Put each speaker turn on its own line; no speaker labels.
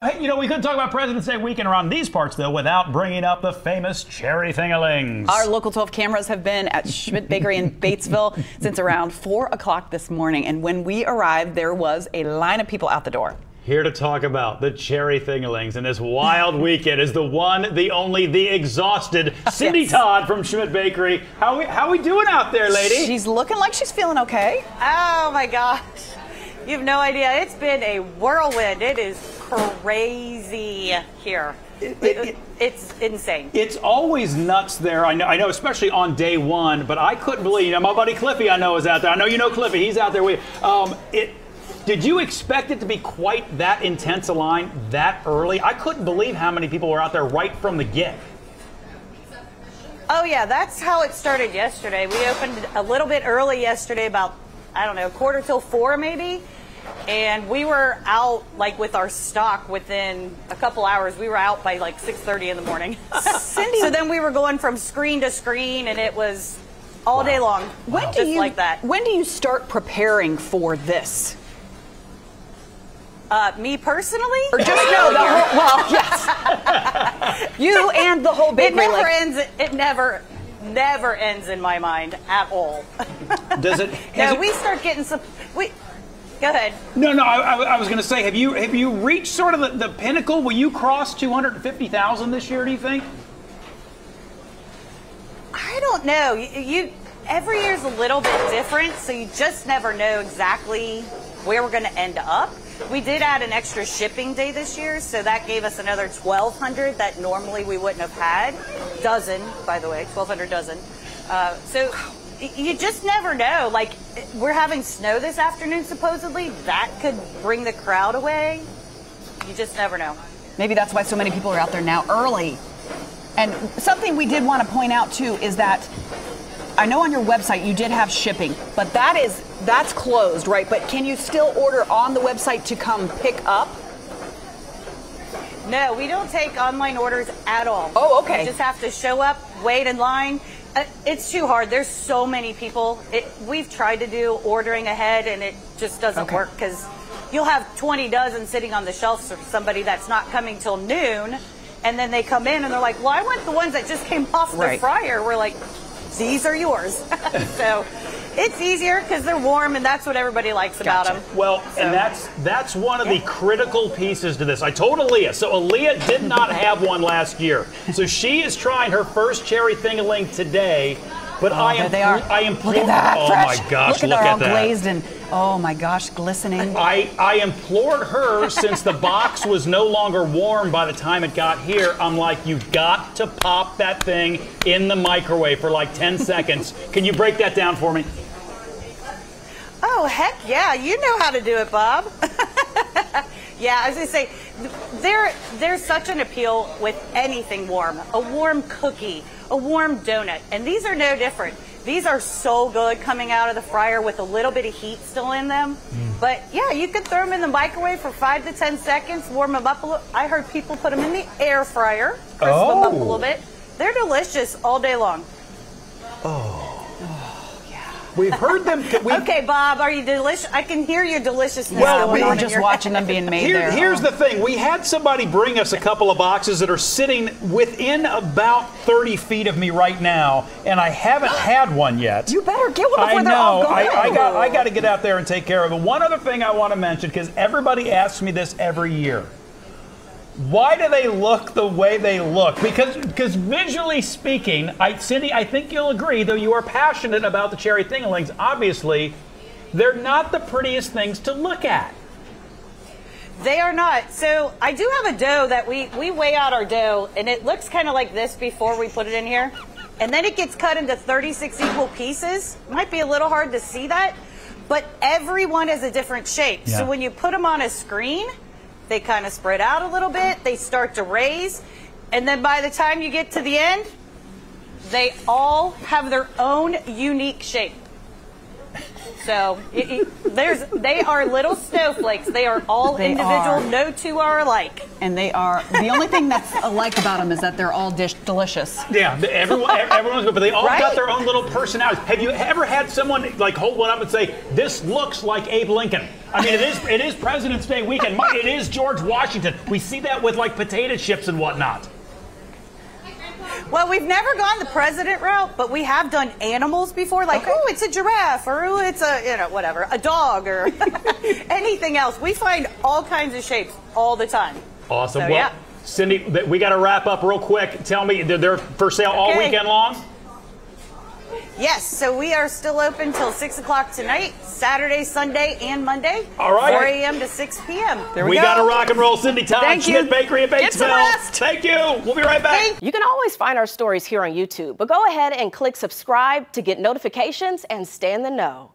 Hey, you know, we couldn't talk about President's Day weekend around these parts, though, without bringing up the famous cherry thingalings.
Our local 12 cameras have been at Schmidt Bakery in Batesville since around 4 o'clock this morning. And when we arrived, there was a line of people out the door.
Here to talk about the cherry thingalings and this wild weekend is the one, the only, the exhausted Cindy
Yes.
Todd from Schmidt Bakery. How we doing out there, lady?
She's looking like she's feeling okay.
Oh my gosh. You have no idea. It's been a whirlwind. It is crazy here. It's insane.
It's always nuts there. I know, especially on day one, but I couldn't believe, you know, my buddy Cliffy I know is out there. I know you know Cliffy. He's out there with you. Did you expect it to be quite that intense a line that early? I couldn't believe how many people were out there right from the get.
Oh yeah, that's how it started yesterday. We opened a little bit early yesterday, about, I don't know, 3:45 maybe. And we were out like with our stock within a couple hours. We were out by like 6:30 in the morning.
Cindy,
so then we were going from screen to screen, and it was all day long.
When do
just
you,
like that.
When do you start preparing for this?
Me personally?
Or just no, the whole, well, yes. You and the whole bakery.
It never ends. It never ends in my mind at all.
Does it?
No, we start getting some. Go ahead.
No, I was going to say, have you reached sort of the pinnacle? Will you cross 250,000 this year, do you think?
I don't know. You every year's a little bit different, so you just never know exactly where we're going to end up. We did add an extra shipping day this year, so that gave us another 1,200 that normally we wouldn't have had. Dozen, by the way, 1,200 dozen. So you just never know. Like, we're having snow this afternoon, supposedly. That could bring the crowd away. You just never know.
Maybe that's why so many people are out there now early. And something we did want to point out, too, is that I know on your website you did have shipping, but that's closed, right? But can you still order on the website to come pick up?
No, we don't take online orders at all.
Oh, okay.
You just have to show up, wait in line. It's too hard. There's so many people. We've tried to do ordering ahead, and it just doesn't work, because you'll have 20 dozen sitting on the shelves for somebody that's not coming till noon, and then they come in and they're like, well, I want the ones that just came off the fryer. We're like, these are yours. So it's easier because they're warm, and that's what everybody likes about them.
Well, so. And that's one of the critical pieces to this. I told Aaliyah. So Aaliyah did not have one last year. So she is trying her first cherry thingaling today. But I am.
Look at that.
Oh
fresh.
My gosh!
Look at that. All
that.
Glazed and oh my gosh, glistening.
I implored her, since the box was no longer warm by the time it got here. I'm like, you've got to pop that thing in the microwave for like 10 seconds. Can you break that down for me?
Oh heck yeah! You know how to do it, Bob. Yeah, I was gonna say, there's such an appeal with anything warm. A warm cookie, a warm donut, and these are no different. These are so good coming out of the fryer with a little bit of heat still in them. But yeah, you could throw them in the microwave for 5 to 10 seconds, warm them up a little. I heard people put them in the air fryer, crisp them up a little bit. They're delicious all day long.
We've heard them.
Okay, Bob, are you delicious? I can hear your deliciousness.
Well, we were just watching them being made there.
Here's the thing. We had somebody bring us a couple of boxes that are sitting within about 30 feet of me right now, and I haven't had one yet.
You better get one before they're all gone.
I got to get out there and take care of it. One other thing I want to mention, because everybody asks me this every year. Why do they look the way they look? Because visually speaking, Cindy, I think you'll agree, though you are passionate about the cherry thingalings, obviously, they're not the prettiest things to look at.
They are not. So I do have a dough that we weigh out our dough, and it looks kind of like this before we put it in here. And then it gets cut into 36 equal pieces. Might be a little hard to see that, but every one is a different shape. Yeah. So when you put them on a screen, they kind of spread out a little bit, they start to raise, and then by the time you get to the end, they all have their own unique shape. So they are little snowflekes. They are all individual. No two are alike.
And they are, the only thing that's alike about them is that they're all delicious.
Yeah, everyone's good, but they all got their own little personalities. Have you ever had someone like hold one up and say, "This looks like Abe Lincoln"? I mean, it is President's Day weekend. It is George Washington. We see that with like potato chips and whatnot.
Well, we've never gone the president route, but we have done animals before, like, oh, it's a giraffe, or oh, it's a, whatever, a dog, or anything else. We find all kinds of shapes all the time.
Awesome.
So,
well,
yeah.
Cindy, we got to wrap up real quick. Tell me, they're for sale all weekend long?
Yes, so we are still open till 6 o'clock tonight, Saturday, Sunday, and Monday.
All right.
4 a.m. to 6 p.m.
There we go.
got to rock and roll. Cindy Todd,
Thank
Schmidt
you.
Bakery in Batesville.
Get some rest.
Thank you. We'll be right back.
You can always find our stories here on YouTube, but go ahead and click subscribe to get notifications and stay in the know.